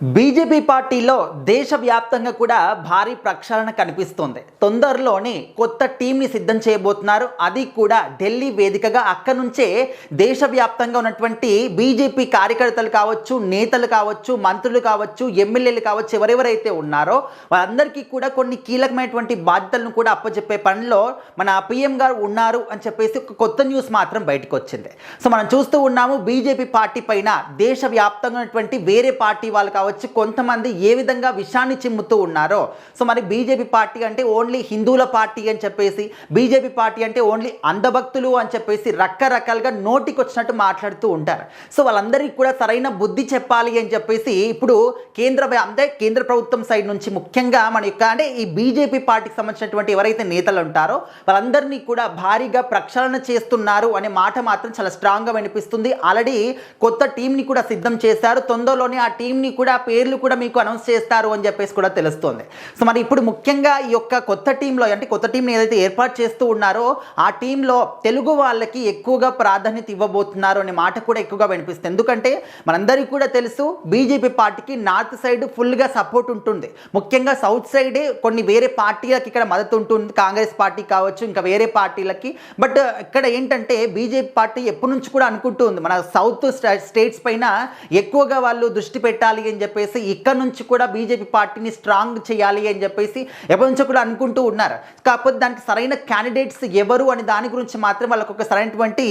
BJP పార్టీలో దేశవ్యాప్తంగా కూడా భారీ ప్రక్షాళన కనిపిస్తోంది. తొందరలోనే కొత్త టీంని సిద్ధం చేయబోతున్నారు. అది కూడా ఢిల్లీ వేదికగా. అక్కడి నుంచే దేశవ్యాప్తంగా ఉన్నటువంటి బీజేపీ కార్యకర్తలు కావచ్చు, నేతలు కావచ్చు, మంత్రులు కావచ్చు, ఎమ్మెల్యేలు కావచ్చు, ఎవరెవరైతే ఉన్నారో వాళ్ళందరికీ కూడా కొన్ని కీలకమైనటువంటి బాధ్యతలను కూడా అప్పచెప్పే పనిలో మన పీఎం గారు ఉన్నారు అని చెప్పేసి ఒక కొత్త న్యూస్ మాత్రం బయటకు వచ్చింది. సో మనం చూస్తూ ఉన్నాము, బీజేపీ పార్టీ పైన దేశవ్యాప్తంగా ఉన్నటువంటి వేరే పార్టీ వాళ్ళు కావచ్చు, కొంతమంది ఏ విధంగా విషాన్ని చిమ్ముతూ ఉన్నారో. సో మరి బీజేపీ పార్టీ అంటే ఓన్లీ హిందువుల పార్టీ అని చెప్పేసి, బీజేపీ పార్టీ అంటే ఓన్లీ అంధభక్తులు అని చెప్పేసి రకరకాలుగా నోటికి వచ్చినట్టు మాట్లాడుతూ ఉంటారు. సో వాళ్ళందరికీ కూడా సరైన బుద్ధి చెప్పాలి అని చెప్పేసి ఇప్పుడు కేంద్ర ప్రభుత్వం సైడ్ నుంచి ముఖ్యంగా మన యొక్క అంటే ఈ బీజేపీ పార్టీకి సంబంధించినటువంటి ఎవరైతే నేతలు ఉంటారో వాళ్ళందరినీ కూడా భారీగా ప్రక్షాళన చేస్తున్నారు అనే మాట మాత్రం చాలా స్ట్రాంగ్గా వినిపిస్తుంది. ఆల్రెడీ కొత్త టీంని కూడా సిద్ధం చేశారు. తొందరలోనే ఆ టీంని కూడా పేర్లు కూడా మీకు అనౌన్స్ చేస్తారు అని చెప్పేసి కూడా తెలుస్తోంది. సో మరి ఇప్పుడు ముఖ్యంగా ఈ యొక్క కొత్త టీంలో అంటే కొత్త టీంని ఏదైతే ఏర్పాటు చేస్తూ ఉన్నారో ఆ టీంలో తెలుగు వాళ్ళకి ఎక్కువగా ప్రాధాన్యత ఇవ్వబోతున్నారు అనే మాట కూడా ఎక్కువగా వినిపిస్తుంది. ఎందుకంటే మనందరికీ కూడా తెలుసు, బీజేపీ పార్టీకి నార్త్ సైడ్ ఫుల్గా సపోర్ట్ ఉంటుంది. ముఖ్యంగా సౌత్ సైడే కొన్ని వేరే పార్టీలకి ఇక్కడ మద్దతు ఉంటుంది, కాంగ్రెస్ పార్టీ కావచ్చు, ఇంకా వేరే పార్టీలకి. బట్ ఇక్కడ ఏంటంటే బీజేపీ పార్టీ ఎప్పటి నుంచి కూడా అనుకుంటూ ఉంది, మన సౌత్ స్టేట్స్ పైన ఎక్కువగా వాళ్ళు దృష్టి పెట్టాలి అని చెప్పేసి, ఇక్కడ నుంచి కూడా బీజేపీ పార్టీని స్ట్రాంగ్ చేయాలి అని చెప్పేసి ఎప్పటి నుంచో కూడా అనుకుంటూ ఉన్నారు. కాకపోతే దానికి సరైన క్యాండిడేట్స్ ఎవరు అని దాని గురించి మాత్రం వాళ్ళకు ఒక సరైనటువంటి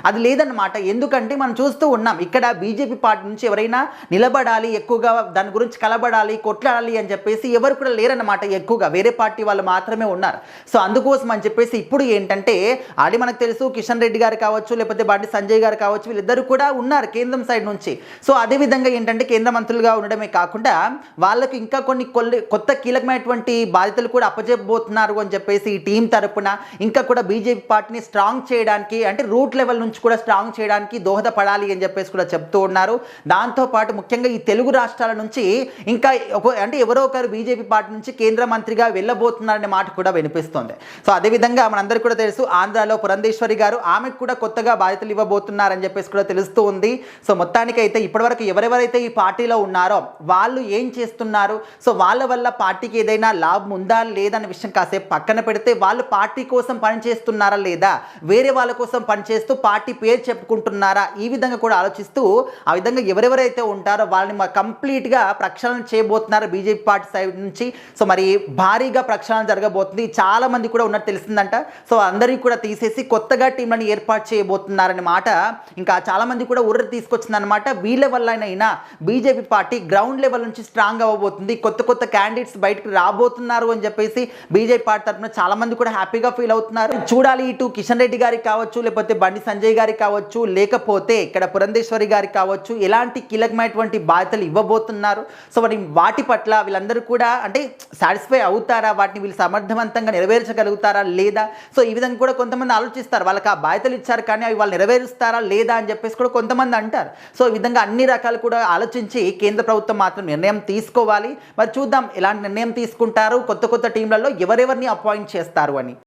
అది లేదన్నమాట. ఎందుకంటే మనం చూస్తూ ఉన్నాం, ఇక్కడ బీజేపీ పార్టీ నుంచి ఎవరైనా నిలబడాలి, ఎక్కువగా దాని గురించి కలబడాలి, కొట్లాడాలి అని చెప్పేసి ఎవరు కూడా లేరన్నమాట. ఎక్కువగా వేరే పార్టీ వాళ్ళు మాత్రమే ఉన్నారు. సో అందుకోసం అని చెప్పేసి ఇప్పుడు ఏంటంటే అది మనకు తెలుసు, కిషన్ రెడ్డి గారు కావచ్చు, లేకపోతే బండి సంజయ్ గారు కావచ్చు, వీళ్ళిద్దరు కూడా ఉన్నారు కేంద్రం సైడ్ నుంచి. సో అదేవిధంగా ఏంటంటే కేంద్ర మంత్రులుగా ఉండడమే కాకుండా వాళ్ళకి ఇంకా కొన్ని కొత్త కీలకమైనటువంటి బాధ్యతలు కూడా అప్పచెప్పబోతున్నారు అని చెప్పేసి ఈ టీం తరపున ఇంకా కూడా బీజేపీ పార్టీని స్ట్రాంగ్ చేయడానికి అంటే రూట్ లెవెల్ నుంచి కూడా స్ట్రాంగ్ చేయడానికి దోహదపడాలి అని చెప్పేసి కూడా చెప్తూ ఉన్నారు. దాంతోపాటు ముఖ్యంగా ఈ తెలుగు రాష్ట్రాల నుంచి ఇంకా అంటే ఎవరో ఒకరు బీజేపీ పార్టీ నుంచి కేంద్ర మంత్రిగా వెళ్ళబోతున్నారనే మాట కూడా వినిపిస్తుంది. సో అదేవిధంగా మనందరికీ కూడా తెలుసు, ఆంధ్రాలో పురంధేశ్వరి గారు, ఆమెకు కూడా కొత్తగా బాధ్యతలు ఇవ్వబోతున్నారని చెప్పేసి కూడా తెలుస్తూ ఉంది. సో మొత్తానికైతే ఇప్పటివరకు ఎవరెవరైతే ఈ పార్టీలో ఉన్నారో వాళ్ళు ఏం చేస్తున్నారు, సో వాళ్ళ వల్ల పార్టీకి ఏదైనా లాభం ఉందా లేదనే విషయం కాసేపు పక్కన పెడితే, వాళ్ళు పార్టీ కోసం పనిచేస్తున్నారా లేదా, వేరే వాళ్ళ కోసం పనిచేస్తూ పార్టీ పేరు చెప్పుకుంటున్నారా, ఈ విధంగా కూడా ఆలోచిస్తూ ఆ విధంగా ఎవరెవరైతే ఉంటారో వాళ్ళని కంప్లీట్గా ప్రక్షాళన చేయబోతున్నారు బీజేపీ పార్టీ సైడ్ నుంచి. సో మరి భారీగా ప్రక్షాళన జరగబోతుంది. చాలా మంది కూడా ఉన్నట్టు తెలిసిందంట. సో అందరికీ కూడా తీసేసి కొత్తగా టీంలను ఏర్పాటు చేయబోతున్నారనే మాట ఇంకా చాలా మంది కూడా ఊర్ర తీసుకొచ్చిందనమాట. వీళ్ళ వల్లనైనా బీజేపీ పార్టీ గ్రౌండ్ లెవెల్ నుంచి స్ట్రాంగ్ అవ్వబోతుంది, కొత్త క్యాండిడేట్స్ బయటకు రాబోతున్నారు అని చెప్పేసి బీజేపీ పార్టీ తరఫున చాలా మంది కూడా హ్యాపీగా ఫీల్ అవుతున్నారు. చూడాలి, ఇటు కిషన్ రెడ్డి గారికి కావచ్చు, లేకపోతే బండి సంజయ్ గారికి కావచ్చు, లేకపోతే ఇక్కడ పురంధేశ్వరి గారికి కావచ్చు, ఎలాంటి కీలకమైనటువంటి బాధ్యతలు ఇవ్వబోతున్నారు. సో మరి వాటి పట్ల వీళ్ళందరూ కూడా అంటే సాటిస్ఫై అవుతారా, వాటిని వీళ్ళు సమర్థవంతంగా నెరవేర్చగలుగుతారా లేదా. సో ఈ విధంగా కూడా కొంతమంది ఆలోచిస్తారు, వాళ్ళకి ఆ బాధ్యతలు ఇచ్చారు కానీ అవి వాళ్ళు నెరవేరుస్తారా లేదా అని చెప్పేసి కూడా కొంతమంది అంటారు. సో ఈ విధంగా అన్ని రకాలు కూడా ఆలోచించి కేంద్ర ప్రభుత్వం మాత్రం నిర్ణయం తీసుకోవాలి. మరి చూద్దాం ఎలాంటి నిర్ణయం తీసుకుంటారు, కొత్త టీంలలో ఎవరెవరిని అపాయింట్ చేస్తారు అని.